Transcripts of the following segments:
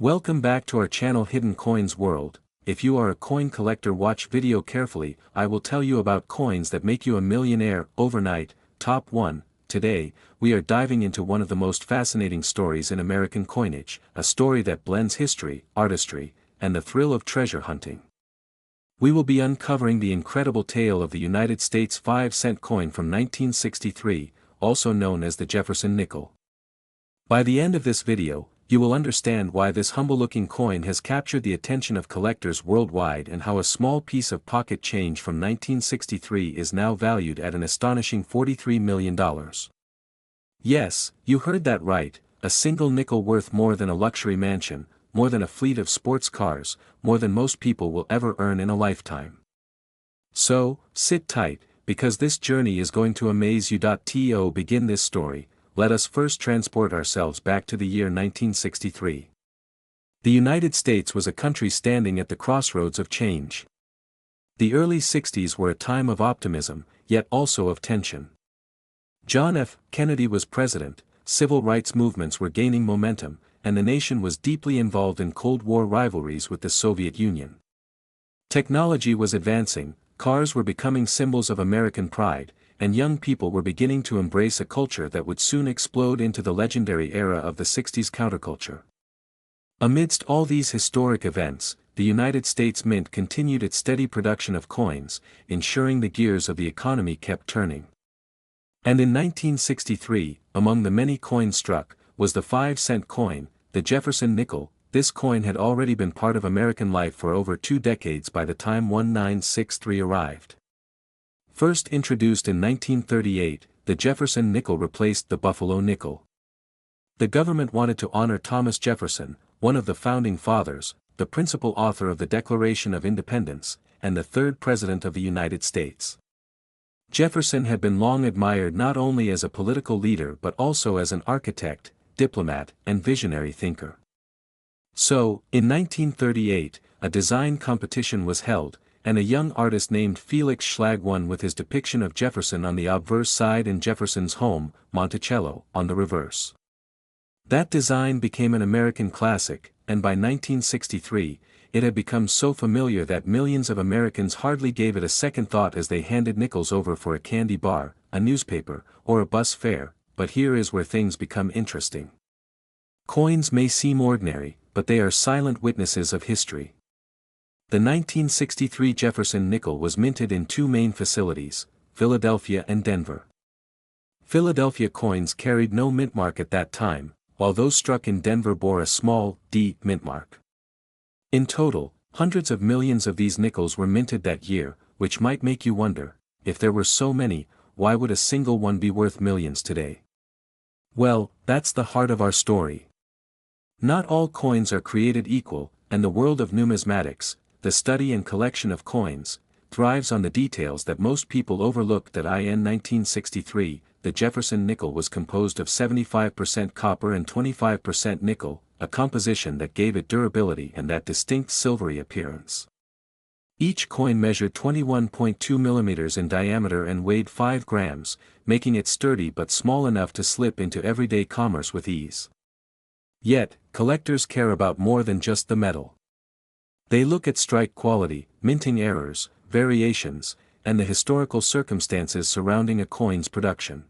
Welcome back to our channel Hidden Coins World. If you are a coin collector, watch video carefully. I will tell you about coins that make you a millionaire overnight. Top 1. Today, we are diving into one of the most fascinating stories in American coinage, a story that blends history, artistry, and the thrill of treasure hunting. We will be uncovering the incredible tale of the United States 5-cent coin from 1963, also known as the Jefferson Nickel. By the end of this video, you will understand why this humble-looking coin has captured the attention of collectors worldwide and how a small piece of pocket change from 1963 is now valued at an astonishing $43 million. Yes, you heard that right, a single nickel worth more than a luxury mansion, more than a fleet of sports cars, more than most people will ever earn in a lifetime. So, sit tight, because this journey is going to amaze you. To begin this story, let us first transport ourselves back to the year 1963. The United States was a country standing at the crossroads of change. The early 60s were a time of optimism, yet also of tension. John F. Kennedy was president, civil rights movements were gaining momentum, and the nation was deeply involved in Cold War rivalries with the Soviet Union. Technology was advancing, cars were becoming symbols of American pride, and young people were beginning to embrace a culture that would soon explode into the legendary era of the 60s counterculture. Amidst all these historic events, the United States Mint continued its steady production of coins, ensuring the gears of the economy kept turning. And in 1963, among the many coins struck, was the 5-cent coin, the Jefferson Nickel. This coin had already been part of American life for over 2 decades by the time 1963 arrived. First introduced in 1938, the Jefferson Nickel replaced the Buffalo nickel. The government wanted to honor Thomas Jefferson, one of the founding fathers, the principal author of the Declaration of Independence, and the third President of the United States. Jefferson had been long admired not only as a political leader but also as an architect, diplomat, and visionary thinker. So, in 1938, a design competition was held, and a young artist named Felix Schlag won with his depiction of Jefferson on the obverse side and Jefferson's home, Monticello, on the reverse. That design became an American classic, and by 1963, it had become so familiar that millions of Americans hardly gave it a second thought as they handed nickels over for a candy bar, a newspaper, or a bus fare. But here is where things become interesting. Coins may seem ordinary, but they are silent witnesses of history. The 1963 Jefferson Nickel was minted in 2 main facilities, Philadelphia and Denver. Philadelphia coins carried no mint mark at that time, while those struck in Denver bore a small D mint mark. In total, hundreds of millions of these nickels were minted that year, which might make you wonder, if there were so many, why would a single one be worth millions today? Well, that's the heart of our story. Not all coins are created equal, and the world of numismatics, the study and collection of coins, thrives on the details that most people overlook. In 1963, the Jefferson Nickel was composed of 75% copper and 25% nickel, a composition that gave it durability and that distinct silvery appearance. Each coin measured 21.2 millimeters in diameter and weighed 5 grams, making it sturdy but small enough to slip into everyday commerce with ease. Yet, collectors care about more than just the metal. They look at strike quality, minting errors, variations, and the historical circumstances surrounding a coin's production.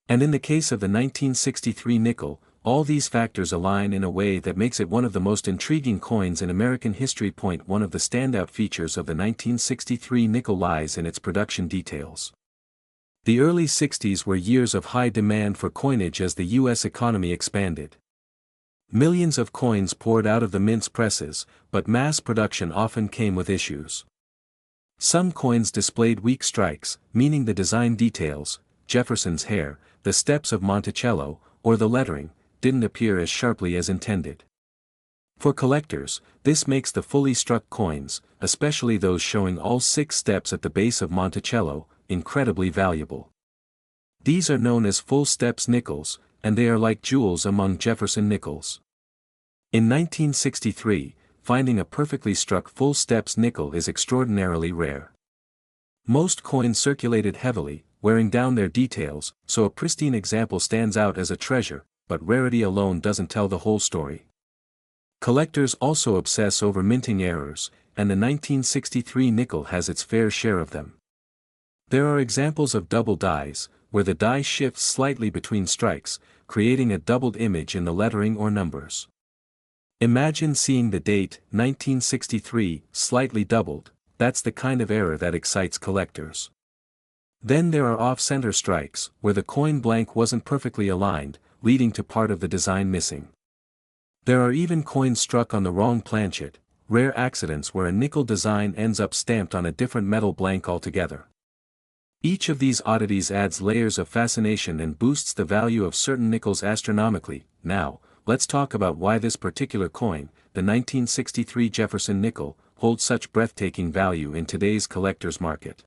And in the case of the 1963 nickel, all these factors align in a way that makes it one of the most intriguing coins in American history. One of the standout features of the 1963 nickel lies in its production details. The early 60s were years of high demand for coinage as the U.S. economy expanded. Millions of coins poured out of the mint's presses, but mass production often came with issues. Some coins displayed weak strikes, meaning the design details, Jefferson's hair, the steps of Monticello, or the lettering, didn't appear as sharply as intended. For collectors, this makes the fully struck coins, especially those showing all 6 steps at the base of Monticello, incredibly valuable. These are known as full steps nickels, and they are like jewels among Jefferson nickels. In 1963, finding a perfectly struck full steps nickel is extraordinarily rare. Most coins circulated heavily, wearing down their details, so a pristine example stands out as a treasure, but rarity alone doesn't tell the whole story. Collectors also obsess over minting errors, and the 1963 nickel has its fair share of them. There are examples of double dies, where the die shifts slightly between strikes, creating a doubled image in the lettering or numbers. Imagine seeing the date, 1963, slightly doubled. That's the kind of error that excites collectors. Then there are off-center strikes, where the coin blank wasn't perfectly aligned, leading to part of the design missing. There are even coins struck on the wrong planchet, rare accidents where a nickel design ends up stamped on a different metal blank altogether. Each of these oddities adds layers of fascination and boosts the value of certain nickels astronomically. Now, let's talk about why this particular coin, the 1963 Jefferson Nickel, holds such breathtaking value in today's collector's market.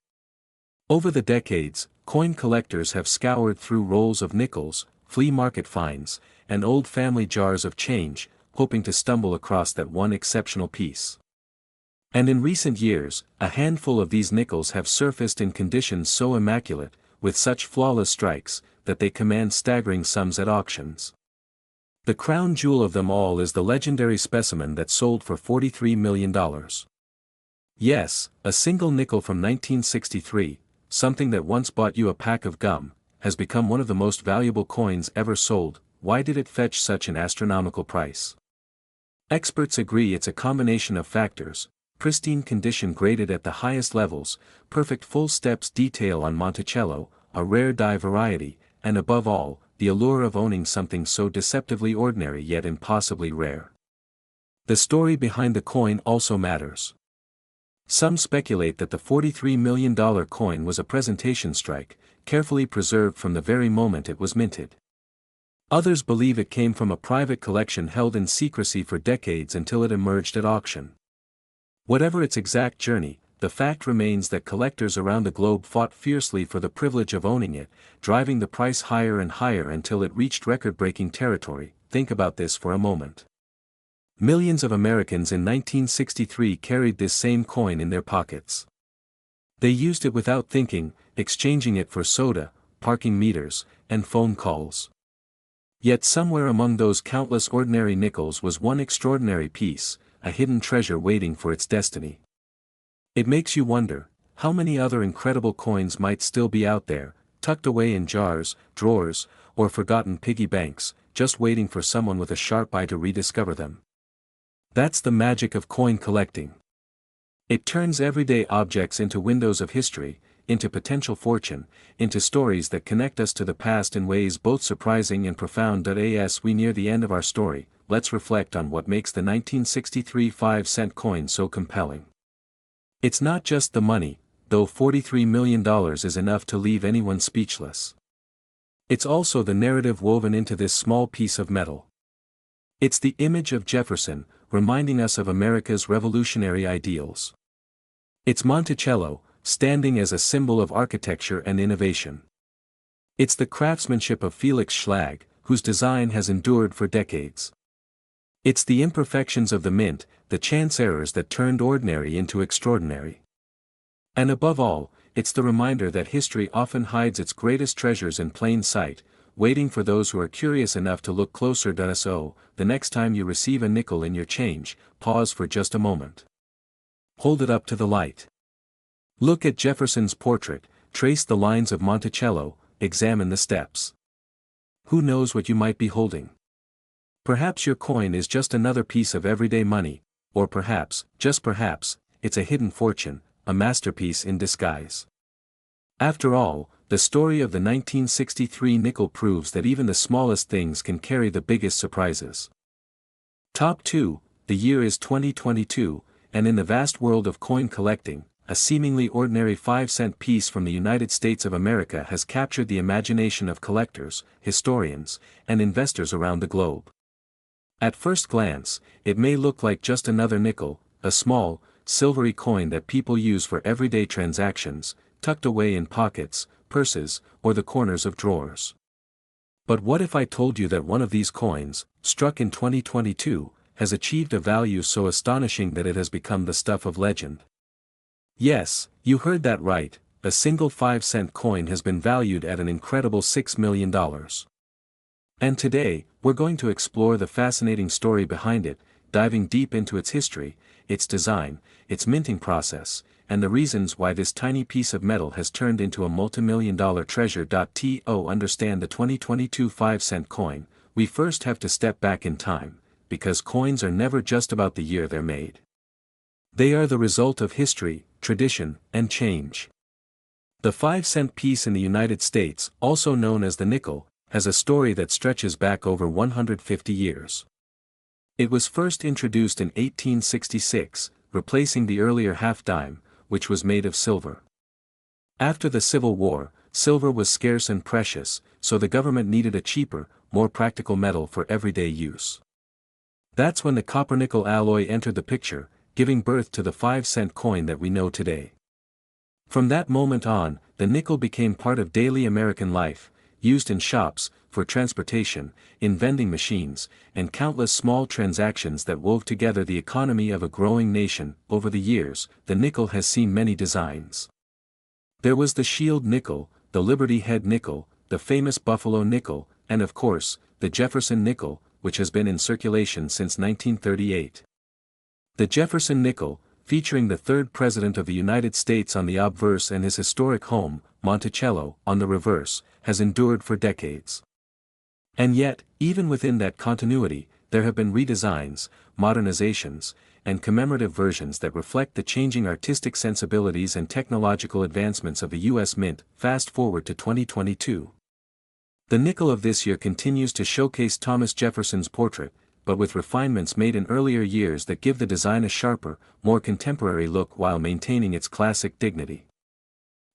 Over the decades, coin collectors have scoured through rolls of nickels, flea market finds, and old family jars of change, hoping to stumble across that one exceptional piece. And in recent years, a handful of these nickels have surfaced in conditions so immaculate, with such flawless strikes, that they command staggering sums at auctions. The crown jewel of them all is the legendary specimen that sold for $43 million. Yes, a single nickel from 1963, something that once bought you a pack of gum, has become one of the most valuable coins ever sold. Why did it fetch such an astronomical price? Experts agree it's a combination of factors: pristine condition graded at the highest levels, perfect full steps detail on Monticello, a rare die variety, and above all, the allure of owning something so deceptively ordinary yet impossibly rare. The story behind the coin also matters. Some speculate that the $43 million coin was a presentation strike, carefully preserved from the very moment it was minted. Others believe it came from a private collection held in secrecy for decades until it emerged at auction. Whatever its exact journey, the fact remains that collectors around the globe fought fiercely for the privilege of owning it, driving the price higher and higher until it reached record-breaking territory. Think about this for a moment. Millions of Americans in 1963 carried this same coin in their pockets. They used it without thinking, exchanging it for soda, parking meters, and phone calls. Yet somewhere among those countless ordinary nickels was one extraordinary piece, a hidden treasure waiting for its destiny. It makes you wonder, how many other incredible coins might still be out there, tucked away in jars, drawers, or forgotten piggy banks, just waiting for someone with a sharp eye to rediscover them. That's the magic of coin collecting. It turns everyday objects into windows of history, into potential fortune, into stories that connect us to the past in ways both surprising and profound. As we near the end of our story, let's reflect on what makes the 1963 5-cent coin so compelling. It's not just the money, though $43 million is enough to leave anyone speechless. It's also the narrative woven into this small piece of metal. It's the image of Jefferson, reminding us of America's revolutionary ideals. It's Monticello, standing as a symbol of architecture and innovation. It's the craftsmanship of Felix Schlag, whose design has endured for decades. It's the imperfections of the mint, the chance errors that turned ordinary into extraordinary. And above all, it's the reminder that history often hides its greatest treasures in plain sight, waiting for those who are curious enough to look closer. So, the next time you receive a nickel in your change, pause for just a moment. Hold it up to the light. Look at Jefferson's portrait, trace the lines of Monticello, examine the steps. Who knows what you might be holding? Perhaps your coin is just another piece of everyday money, or perhaps, just perhaps, it's a hidden fortune, a masterpiece in disguise. After all, the story of the 1963 nickel proves that even the smallest things can carry the biggest surprises. Top 2, the year is 2022, and in the vast world of coin collecting, a seemingly ordinary 5-cent piece from the United States of America has captured the imagination of collectors, historians, and investors around the globe. At first glance, it may look like just another nickel, a small, silvery coin that people use for everyday transactions, tucked away in pockets, purses, or the corners of drawers. But what if I told you that one of these coins, struck in 2022, has achieved a value so astonishing that it has become the stuff of legend? Yes, you heard that right, a single 5-cent coin has been valued at an incredible $6 million. And today, we're going to explore the fascinating story behind it, diving deep into its history, its design, its minting process, and the reasons why this tiny piece of metal has turned into a multimillion-dollar treasure. To understand the 2022 5-cent coin, we first have to step back in time, because coins are never just about the year they're made. They are the result of history, tradition, and change. The 5-cent piece in the United States, also known as the nickel, has a story that stretches back over 150 years. It was first introduced in 1866, replacing the earlier half-dime, which was made of silver. After the Civil War, silver was scarce and precious, so the government needed a cheaper, more practical metal for everyday use. That's when the copper-nickel alloy entered the picture, giving birth to the 5-cent coin that we know today. From that moment on, the nickel became part of daily American life, used in shops, for transportation, in vending machines, and countless small transactions that wove together the economy of a growing nation. Over the years, the nickel has seen many designs. There was the Shield nickel, the Liberty Head nickel, the famous Buffalo nickel, and of course, the Jefferson nickel, which has been in circulation since 1938. The Jefferson nickel, featuring the third President of the United States on the obverse and his historic home, Monticello, on the reverse, has endured for decades. And yet, even within that continuity, there have been redesigns, modernizations, and commemorative versions that reflect the changing artistic sensibilities and technological advancements of the U.S. Mint. Fast forward to 2022. The nickel of this year continues to showcase Thomas Jefferson's portrait, but with refinements made in earlier years that give the design a sharper, more contemporary look while maintaining its classic dignity.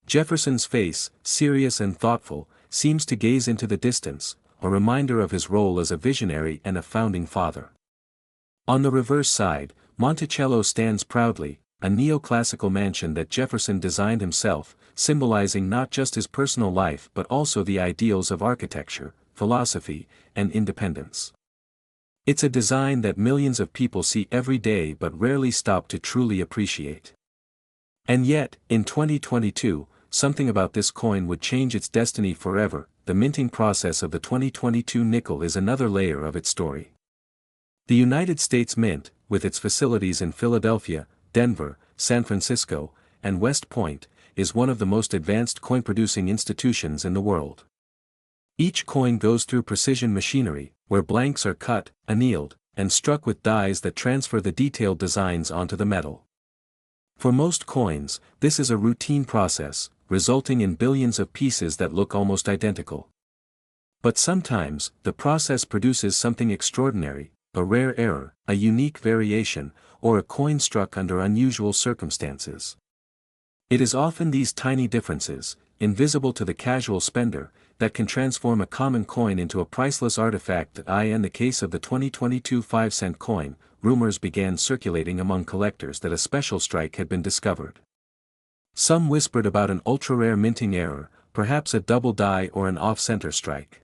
Jefferson's face, serious and thoughtful, seems to gaze into the distance, a reminder of his role as a visionary and a founding father. On the reverse side, Monticello stands proudly, a neoclassical mansion that Jefferson designed himself, symbolizing not just his personal life but also the ideals of architecture, philosophy, and independence. It's a design that millions of people see every day but rarely stop to truly appreciate. And yet, in 2022, something about this coin would change its destiny forever. The minting process of the 2022 nickel is another layer of its story. The United States Mint, with its facilities in Philadelphia, Denver, San Francisco, and West Point, is one of the most advanced coin-producing institutions in the world. Each coin goes through precision machinery, where blanks are cut, annealed, and struck with dies that transfer the detailed designs onto the metal. For most coins, this is a routine process, resulting in billions of pieces that look almost identical. But sometimes, the process produces something extraordinary, a rare error, a unique variation, or a coin struck under unusual circumstances. It is often these tiny differences, invisible to the casual spender, that can transform a common coin into a priceless artifact. In the case of the 2022 5-cent coin, rumors began circulating among collectors that a special strike had been discovered. Some whispered about an ultra-rare minting error, perhaps a double die or an off-center strike.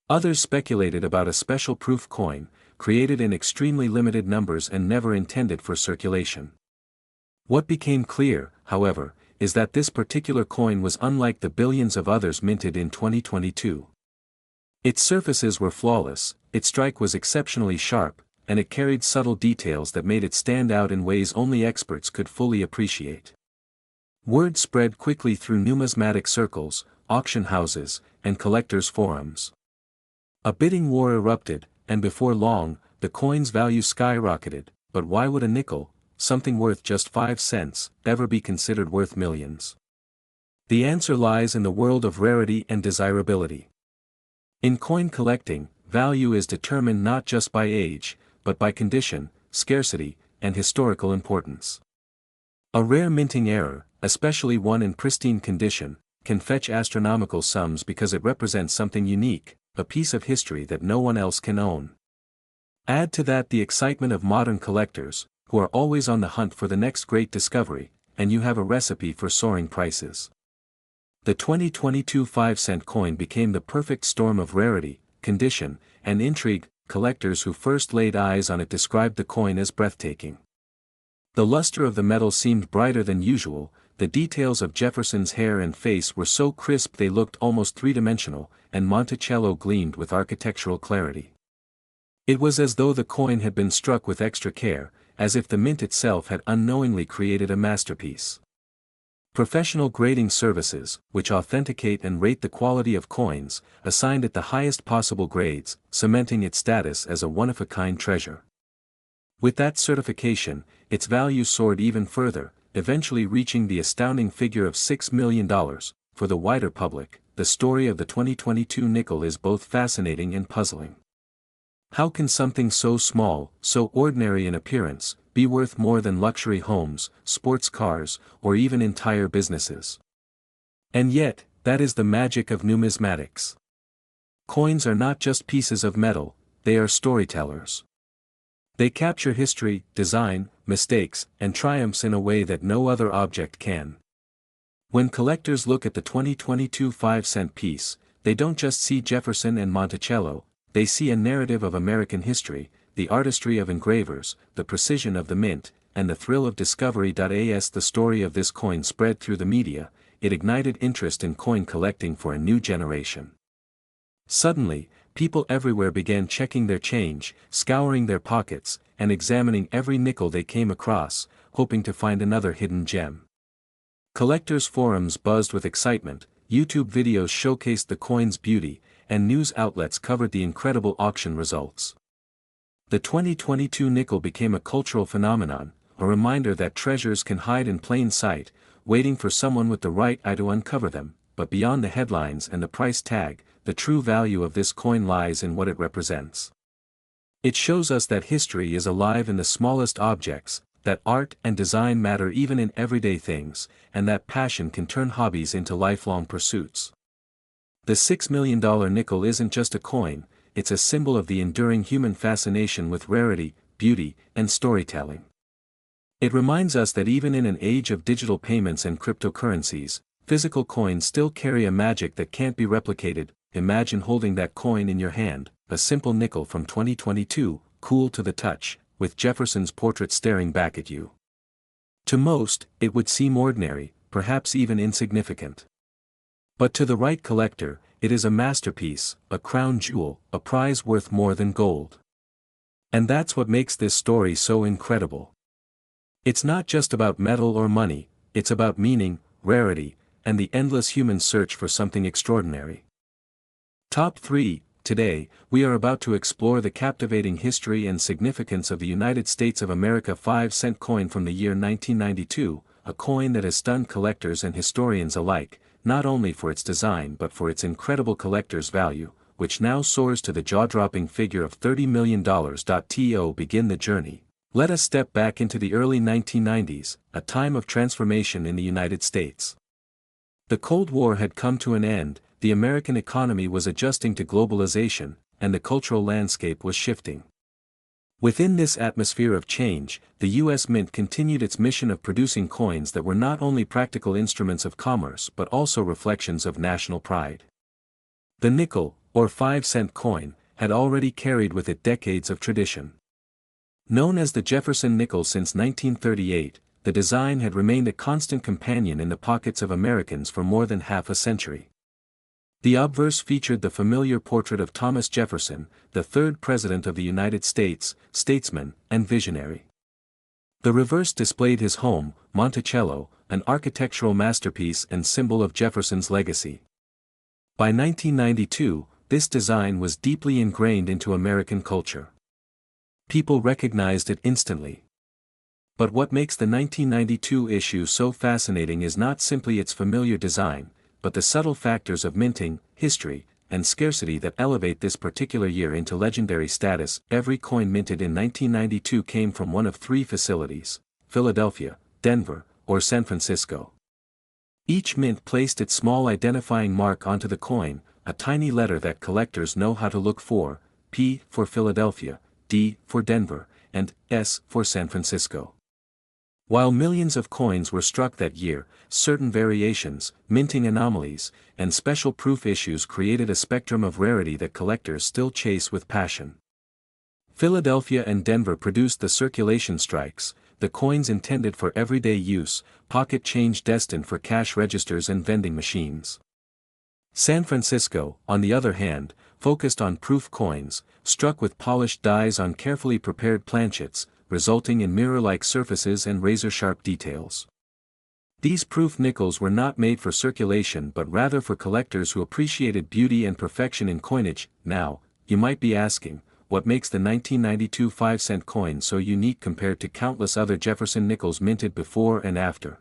Others speculated about a special proof coin, created in extremely limited numbers and never intended for circulation. What became clear, however, is that this particular coin was unlike the billions of others minted in 2022. Its surfaces were flawless, its strike was exceptionally sharp, and it carried subtle details that made it stand out in ways only experts could fully appreciate. Word spread quickly through numismatic circles, auction houses, and collectors' forums. A bidding war erupted, and before long, the coin's value skyrocketed. But why would a nickel, something worth just 5 cents, ever be considered worth millions? The answer lies in the world of rarity and desirability. In coin collecting, value is determined not just by age, but by condition, scarcity, and historical importance. A rare minting error, especially one in pristine condition, can fetch astronomical sums because it represents something unique, a piece of history that no one else can own. Add to that the excitement of modern collectors, who are always on the hunt for the next great discovery, and you have a recipe for soaring prices. The 2022 5-cent coin became the perfect storm of rarity, condition, and intrigue. Collectors who first laid eyes on it described the coin as breathtaking. The luster of the metal seemed brighter than usual, the details of Jefferson's hair and face were so crisp they looked almost three-dimensional, and Monticello gleamed with architectural clarity. It was as though the coin had been struck with extra care, as if the mint itself had unknowingly created a masterpiece. Professional grading services, which authenticate and rate the quality of coins, assigned it the highest possible grades, cementing its status as a one-of-a-kind treasure. With that certification, its value soared even further, eventually reaching the astounding figure of $6 million. For the wider public, the story of the 2022 nickel is both fascinating and puzzling. How can something so small, so ordinary in appearance, be worth more than luxury homes, sports cars, or even entire businesses? And yet, that is the magic of numismatics. Coins are not just pieces of metal, they are storytellers. They capture history, design, mistakes, and triumphs in a way that no other object can. When collectors look at the 2022 5-cent piece, they don't just see Jefferson and Monticello, they see a narrative of American history, the artistry of engravers, the precision of the mint, and the thrill of discovery. As the story of this coin spread through the media, it ignited interest in coin collecting for a new generation. Suddenly, people everywhere began checking their change, scouring their pockets, and examining every nickel they came across, hoping to find another hidden gem. Collectors' forums buzzed with excitement, YouTube videos showcased the coin's beauty, and news outlets covered the incredible auction results. The 2022 nickel became a cultural phenomenon, a reminder that treasures can hide in plain sight, waiting for someone with the right eye to uncover them. But beyond the headlines and the price tag, the true value of this coin lies in what it represents. It shows us that history is alive in the smallest objects, that art and design matter even in everyday things, and that passion can turn hobbies into lifelong pursuits. The $6 million nickel isn't just a coin, it's a symbol of the enduring human fascination with rarity, beauty, and storytelling. It reminds us that even in an age of digital payments and cryptocurrencies, physical coins still carry a magic that can't be replicated. Imagine holding that coin in your hand, a simple nickel from 2022, cool to the touch, with Jefferson's portrait staring back at you. To most, it would seem ordinary, perhaps even insignificant. But to the right collector, it is a masterpiece, a crown jewel, a prize worth more than gold. And that's what makes this story so incredible. It's not just about metal or money, it's about meaning, rarity, and the endless human search for something extraordinary. Top 3. Today, we are about to explore the captivating history and significance of the United States of America 5-cent coin from the year 1992, a coin that has stunned collectors and historians alike, not only for its design but for its incredible collector's value, which now soars to the jaw-dropping figure of $30 million. To begin the journey, let us step back into the early 1990s, a time of transformation in the United States. The Cold War had come to an end, the American economy was adjusting to globalization, and the cultural landscape was shifting. Within this atmosphere of change, the U.S. Mint continued its mission of producing coins that were not only practical instruments of commerce but also reflections of national pride. The nickel, or 5-cent coin, had already carried with it decades of tradition. Known as the Jefferson Nickel since 1938, the design had remained a constant companion in the pockets of Americans for more than half a century. The obverse featured the familiar portrait of Thomas Jefferson, the third President of the United States, statesman, and visionary. The reverse displayed his home, Monticello, an architectural masterpiece and symbol of Jefferson's legacy. By 1992, this design was deeply ingrained into American culture. People recognized it instantly. But what makes the 1992 issue so fascinating is not simply its familiar design, but the subtle factors of minting, history, and scarcity that elevate this particular year into legendary status. Every coin minted in 1992 came from one of three facilities: Philadelphia, Denver, or San Francisco. Each mint placed its small identifying mark onto the coin, a tiny letter that collectors know how to look for: P for Philadelphia, D for Denver, and S for San Francisco. While millions of coins were struck that year, certain variations, minting anomalies, and special proof issues created a spectrum of rarity that collectors still chase with passion. Philadelphia and Denver produced the circulation strikes, the coins intended for everyday use, pocket change destined for cash registers and vending machines. San Francisco, on the other hand, focused on proof coins, struck with polished dies on carefully prepared planchets, resulting in mirror-like surfaces and razor-sharp details. These proof nickels were not made for circulation but rather for collectors who appreciated beauty and perfection in coinage. Now, you might be asking, what makes the 1992 5-cent coin so unique compared to countless other Jefferson nickels minted before and after?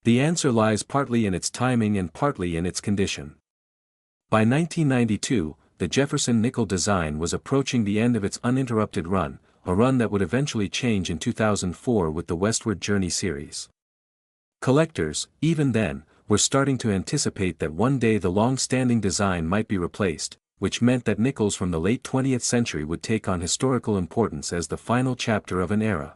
The answer lies partly in its timing and partly in its condition. By 1992, the Jefferson nickel design was approaching the end of its uninterrupted run, a run that would eventually change in 2004 with the Westward Journey series. Collectors, even then, were starting to anticipate that one day the long-standing design might be replaced, which meant that nickels from the late 20th century would take on historical importance as the final chapter of an era.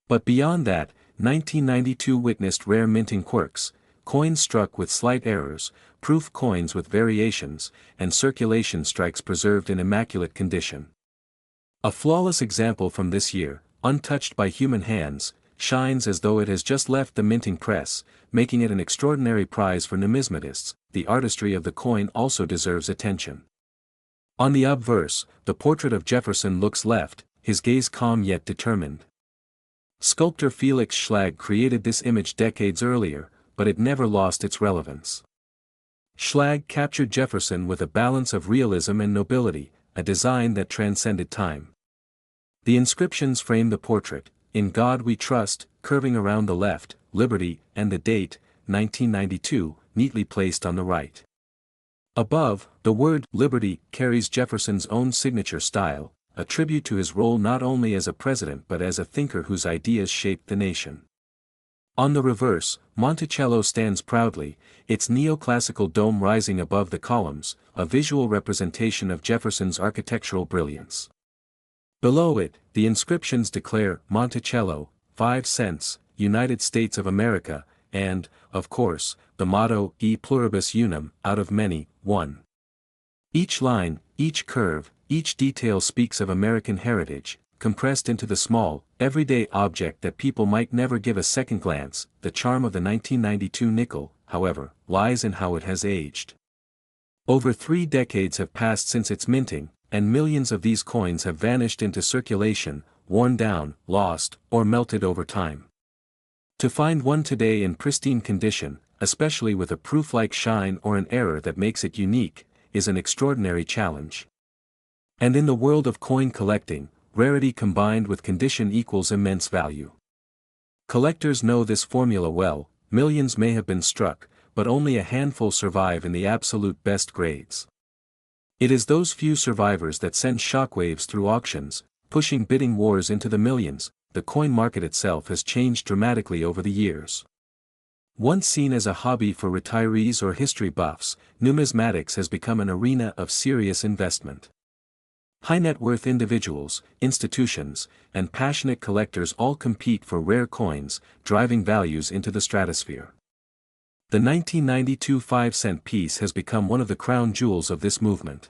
But beyond that, 1992 witnessed rare minting quirks, coins struck with slight errors, proof coins with variations, and circulation strikes preserved in immaculate condition. A flawless example from this year, untouched by human hands, shines as though it has just left the minting press, making it an extraordinary prize for numismatists. The artistry of the coin also deserves attention. On the obverse, the portrait of Jefferson looks left, his gaze calm yet determined. Sculptor Felix Schlag created this image decades earlier, but it never lost its relevance. Schlag captured Jefferson with a balance of realism and nobility, a design that transcended time. The inscriptions frame the portrait: "In God We Trust," curving around the left, "Liberty," and the date, 1992, neatly placed on the right. Above, the word "Liberty" carries Jefferson's own signature style, a tribute to his role not only as a president but as a thinker whose ideas shaped the nation. On the reverse, Monticello stands proudly, its neoclassical dome rising above the columns, a visual representation of Jefferson's architectural brilliance. Below it, the inscriptions declare "Monticello, 5 cents, United States of America," and, of course, the motto "E pluribus unum," out of many, one. Each line, each curve, each detail speaks of American heritage, compressed into the small, everyday object that people might never give a second glance. The charm of the 1992 nickel, however, lies in how it has aged. Over 3 decades have passed since its minting, and millions of these coins have vanished into circulation, worn down, lost, or melted over time. To find one today in pristine condition, especially with a proof-like shine or an error that makes it unique, is an extraordinary challenge. And in the world of coin collecting, rarity combined with condition equals immense value. Collectors know this formula well. Millions may have been struck, but only a handful survive in the absolute best grades. It is those few survivors that send shockwaves through auctions, pushing bidding wars into the millions. The coin market itself has changed dramatically over the years. Once seen as a hobby for retirees or history buffs, numismatics has become an arena of serious investment. High-net-worth individuals, institutions, and passionate collectors all compete for rare coins, driving values into the stratosphere. The 1992 5-cent piece has become one of the crown jewels of this movement.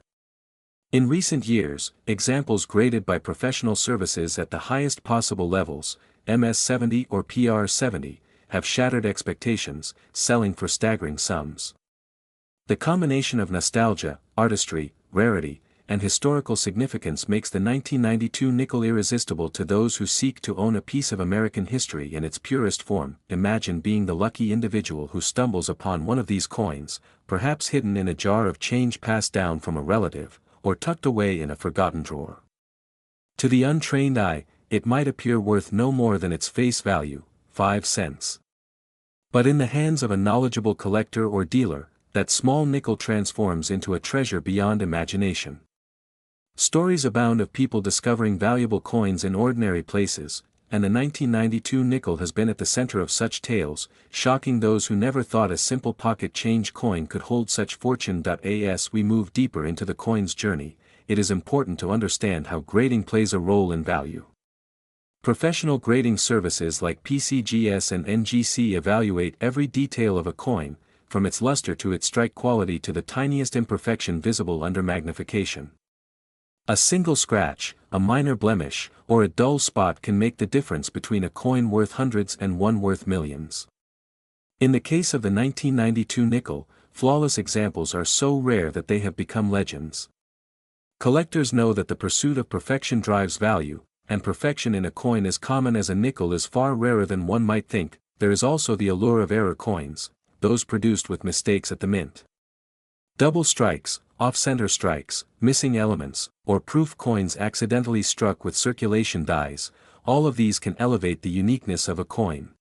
In recent years, examples graded by professional services at the highest possible levels, MS-70 or PR-70, have shattered expectations, selling for staggering sums. The combination of nostalgia, artistry, rarity, and historical significance makes the 1992 nickel irresistible to those who seek to own a piece of American history in its purest form. Imagine being the lucky individual who stumbles upon one of these coins, perhaps hidden in a jar of change passed down from a relative, or tucked away in a forgotten drawer. To the untrained eye, it might appear worth no more than its face value, 5 cents. But in the hands of a knowledgeable collector or dealer, that small nickel transforms into a treasure beyond imagination. Stories abound of people discovering valuable coins in ordinary places, and the 1992 nickel has been at the center of such tales, shocking those who never thought a simple pocket change coin could hold such fortune. As we move deeper into the coin's journey, it is important to understand how grading plays a role in value. Professional grading services like PCGS and NGC evaluate every detail of a coin, from its luster to its strike quality to the tiniest imperfection visible under magnification. A single scratch, a minor blemish, or a dull spot can make the difference between a coin worth hundreds and one worth millions. In the case of the 1992 nickel, flawless examples are so rare that they have become legends. Collectors know that the pursuit of perfection drives value, and perfection in a coin as common as a nickel is far rarer than one might think. There is also the allure of error coins, those produced with mistakes at the mint. Double strikes, off-center strikes, missing elements, or proof coins accidentally struck with circulation dies, all of these can elevate the uniqueness of a coin.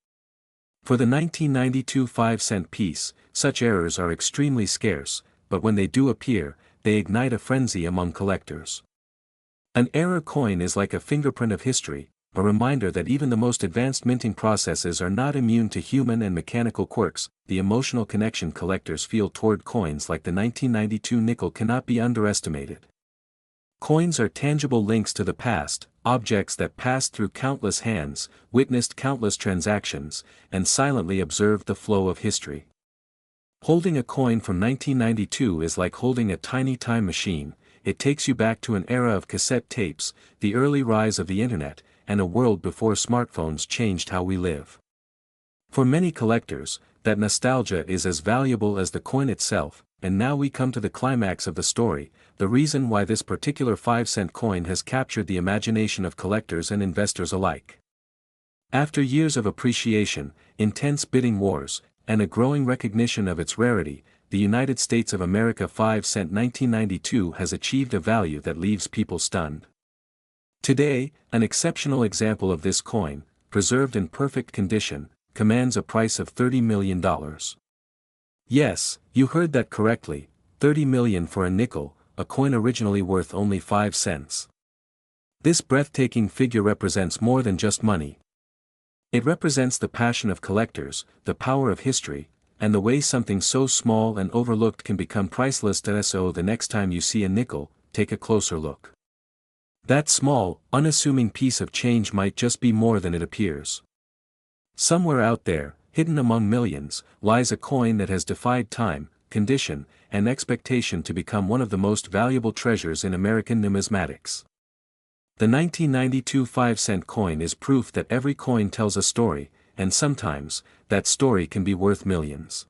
For the 1992 5-cent piece, such errors are extremely scarce, but when they do appear, they ignite a frenzy among collectors. An error coin is like a fingerprint of history, a reminder that even the most advanced minting processes are not immune to human and mechanical quirks. The emotional connection collectors feel toward coins like the 1992 nickel cannot be underestimated. Coins are tangible links to the past, objects that passed through countless hands, witnessed countless transactions, and silently observed the flow of history. Holding a coin from 1992 is like holding a tiny time machine. It takes you back to an era of cassette tapes, the early rise of the internet, and a world before smartphones changed how we live. For many collectors, that nostalgia is as valuable as the coin itself. And now we come to the climax of the story, the reason why this particular 5-cent coin has captured the imagination of collectors and investors alike. After years of appreciation, intense bidding wars, and a growing recognition of its rarity, the United States of America 5-cent 1992 has achieved a value that leaves people stunned. Today, an exceptional example of this coin, preserved in perfect condition, commands a price of $30 million. Yes, you heard that correctly, $30 million for a nickel, a coin originally worth only 5 cents. This breathtaking figure represents more than just money. It represents the passion of collectors, the power of history, and the way something so small and overlooked can become priceless. So the next time you see a nickel, take a closer look. That small, unassuming piece of change might just be more than it appears. Somewhere out there, hidden among millions, lies a coin that has defied time, condition, and expectation to become one of the most valuable treasures in American numismatics. The 1992 5-cent coin is proof that every coin tells a story, and sometimes, that story can be worth millions.